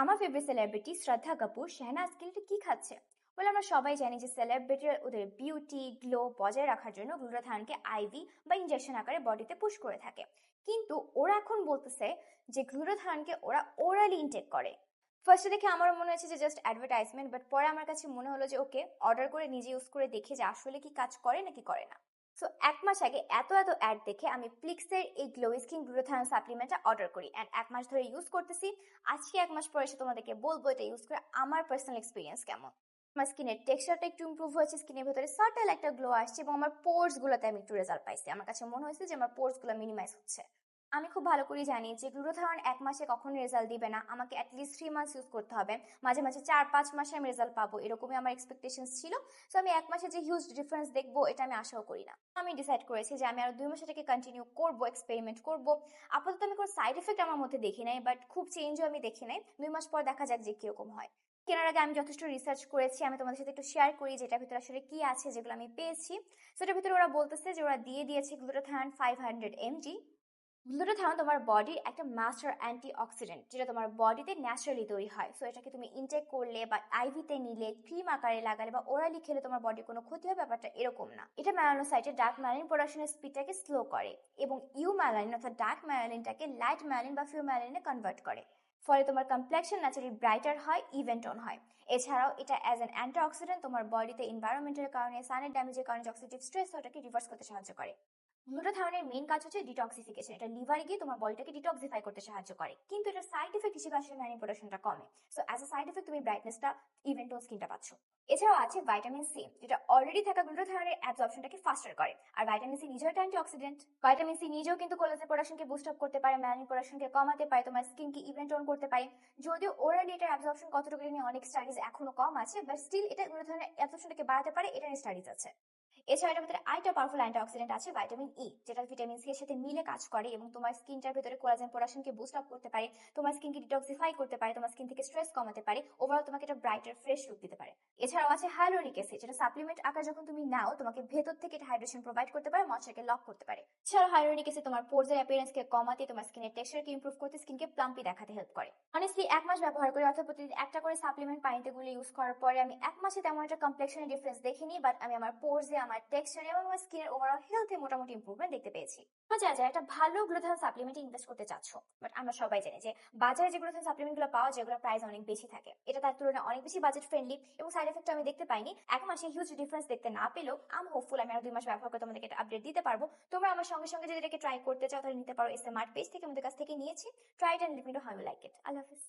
আমার favourite celebrity শ্রদ্ধা কাপুর শেহনাজ গিল কি খাচ্ছে? বলে আমরা সবাই জানি যে সেলিব্রিটিরা ওদের বিউটি গ্লো বজায় রাখার জন্য গ্লুটাথায়নকে আইভি বা ইনজেকশন আকারে বডিতে পুশ করে থাকে। কিন্তু ওরা এখন বলতেছে যে গ্লুটাথায়নকে ওরা ওরালি ইনটেক করে। ফার্স্টে দেখে আমার মনে হয়েছে যে জাস্ট অ্যাডভার্টাইজমেন্ট, বাট পরে আমার কাছে মনে হলো যে ওকে অর্ডার করে নিজে ইউজ করে দেখে যে আসলে কি কাজ করে নাকি করে না। সো 1 মাস আগে এত এত অ্যাড দেখে আমি প্লিক্সের এই গ্লো স্কিন গ্লুটাথায়ন সাপ্লিমেন্টটা অর্ডার করি অ্যান্ড 1 মাস ধরে ইউজ করতেছি। আজকে 1 মাস পরে এসে তোমাদেরকে বলবো এটা ইউজ করে আমার পার্সোনাল এক্সপিরিয়েন্স কেমন। আমার স্কিনের টেক্সচারটা একটু ইমপ্রুভ হয়েছে, স্কিনের ভেতরে সার্টেল একটা গ্লো আসছে এবং আমার পোর্স গুলোতে আমি একটু রেজাল্ট পাইছি। আমার কাছে মনে হয়েছে যে আমার পোর্স গুলো মিনিমাইজ হচ্ছে। আমি খুব ভালো করে জানি যে গ্লুটাথায়ন 1 মাসে কখনো রেজাল্ট দিবে না, আমাকে অ্যাটলিস্ট 3 মান্থস ইউজ করতে হবে। মাঝে মাঝে 4-5 মাসে আমি রেজাল্ট পাবো, এরকমই আমার এক্সপেকটেশন ছিল। সো আমি 1 মাসে যে হিউজ ডিফারেন্স দেখবো এটা আমি আশাও করি না। আমি ডিসাইড করেছি যে আমি আরো 2 মাস এটাকে কন্টিনিউ করবো, এক্সপেরিমেন্ট করবো। আপাতত আমি কোনো সাইড এফেক্ট আমার মধ্যে দেখি নাই, বাট খুব চেঞ্জও আমি দেখি নাই। 2 মাস পর দেখা যাক যে কিরকম হয়। কেনার আগে আমি যথেষ্ট রিসার্চ করেছি, আমি তোমাদের সাথে একটু শেয়ার করি যে এটার ভিতরে আসলে কি আছে যেগুলো আমি পেয়েছি। সেটার ভিতরে ওরা বলতেছে যে ওরা দিয়ে দিয়েছে গ্লুটাথায়ন 500 mg। গ্লুটাথায়ন তোমার বডির একটা মাস্টার অ্যান্টি অক্সিডেন্ট, যেটা তোমার বডিতে ন্যাচারালি তৈরি হয়। সো এটাকে তুমি ইনটেক করলে বা আইভিতে নিলে, ক্রিম আকারে লাগালে বা ওরালি খেলে তোমার বডির কোনো ক্ষতি হয় ব্যাপারটা এরকম না। এটা মেলানোসাইটে ডার্ক ম্যালানিন প্রোডাকশনের স্পিডটাকে স্লো করে এবং ইউ ম্যালানিন অর্থাৎ ডার্ক ম্যালানিনটাকে লাইট ম্যালানিন বা ফিউ ম্যালানিনে কনভার্ট করে। ফলে তোমার কমপ্লেকশন ন্যাচারালি ব্রাইটার হয়, ইভেন টোন হয়। এছাড়াও এটা অ্যাজ অ্যান অ্যান্টি অক্সিডেন্ট তোমার বডিতে এনভায়রনমেন্টের কারণে, সানের ড্যামেজের কারণে যে অক্সিডেটিভ স্ট্রেস ওটাকে রিভার্স করতে সাহায্য করে। গ্লুটাথায়নের মেইন কাজ হচ্ছে ডিটক্সিফিকেশন, এটা লিভারে গিয়ে তোমার বডিটাকে ডিটক্সিফাই করতে সাহায্য করে। কিন্তু এটার সাইড এফেক্ট হিসেবে আসলে মেলানিন প্রোডাকশনটা কমে। So as a side effect তুমি ব্রাইটনেসটা, ইভেন টোন স্কিনটা পাচ্ছ। এছাড়াও আছে ভাইটামিন সি, যেটা অলরেডি থাকা গ্লুটাথায়নের অ্যাবজর্পশনটাকে ফাস্টার করে। আর ভাইটামিন সি নিজেও একটা অ্যান্টিঅক্সিডেন্ট। ভাইটামিন সি নিজেও কিন্তু কোলাজেন প্রোডাকশনকে বুস্ট আপ করতে পারে, মেলানিন প্রোডাকশনকে কমাতে পারে, তোমার স্কিনকে ইভেন টোন করতে পারে। যদিও ওরালি এটার অ্যাবজর্পশন কতটুকু নিয়ে অনেক স্টাডিজ এখনো কম আছে, বাট স্টিল এটা গ্লুটাথায়নের অ্যাবজর্পশনটাকে বাড়াতে পারে, এটা নিয়ে স্টাডিজ আছে। এছাড়া এটার ভিতরে আরেকটা পাওয়ারফুল অ্যান্টিঅক্সিডেন্ট আছে ভাইটামিন ই, যেটা ভিটামিন সি এর সাথে মিলে কাজ করে এবং তোমার স্কিনটার ভিতরে কোলাজেন প্রোডাকশনকে বুস্ট আপ করতে পারে, তোমার স্কিনকে ডিটক্সিফাই করতে পারে, তোমার স্কিন থেকে স্ট্রেস কমাতে পারে, ওভারঅল তোমাকে একটা ব্রাইটার ফ্রেশ লুক দিতে পারে। এছাড়াও আছে হাইলোরিক অ্যাসিড, যেটা সাপ্লিমেন্ট আকার যখন তুমি নাও তোমাকে ভেতর থেকে এটা হাইড্রেশন প্রোভাইড করতে পারে, ময়েশ্চারকে লক করতে পারে। এছাড়াও হাইলোরিক অ্যাসিড তোমার পোরস এর অ্যাপিয়ারেন্সকে কমাতে, তোমার স্কিনের টেক্সচারকে ইমপ্রুভ করতে, স্কিনকে প্লাম্পি দেখাতে হেল্প করে। অনেস্টলি 1 মাস ব্যবহার করে অর্থাৎ প্রতিদিন একটা করে সাপ্লিমেন্ট পানিতে গুলে ইউজ করার পরে আমি 1 মাসে তেমন একটা কমপ্লেক্সনের ডিফারেন্স দেখিনি, বাট আমি আমার পোরসে, আমার টেক্সচারে এবং আমার স্কিনের ওভারঅল হেলথে মোটামুটি ইমপ্রুভমেন্ট দেখতে পেয়েছি। যারা একটা ভালো গ্লুটাথায়ন সাপ্লিমেন্টে ইনভেস্ট করতে চাচ্ছ, বাট আমরা সবাই জানি যে বাজারে যে গ্লুটাথায়ন সাপ্লিমেন্ট গুলো পাওয়া যায়, এগুলো প্রাইস অনেক বেশি থাকে। এটা তার তুলনায় অনেক বেশি বাজেট ফ্রেন্ডলি এবং সাইড এফেক্ট আমি দেখতে পাইনি। 1 মাসে হিউজ ডিফারেন্স দেখতে না পেলেও আমি হোপফুল আমি আরো 2 মাস ব্যবহার করে তোমাদেরকে একটা আপডেট দিতে পারবো। তোমরা আমার সঙ্গে সঙ্গে যদি এটাকে ট্রাই করতে চাও তাহলে নিতে পারো। এসএমআর পেজ থেকে আমাদের কাছ থেকে নিয়েছি। Try it and let me know how you like it. আল্লাহ হাফিজ।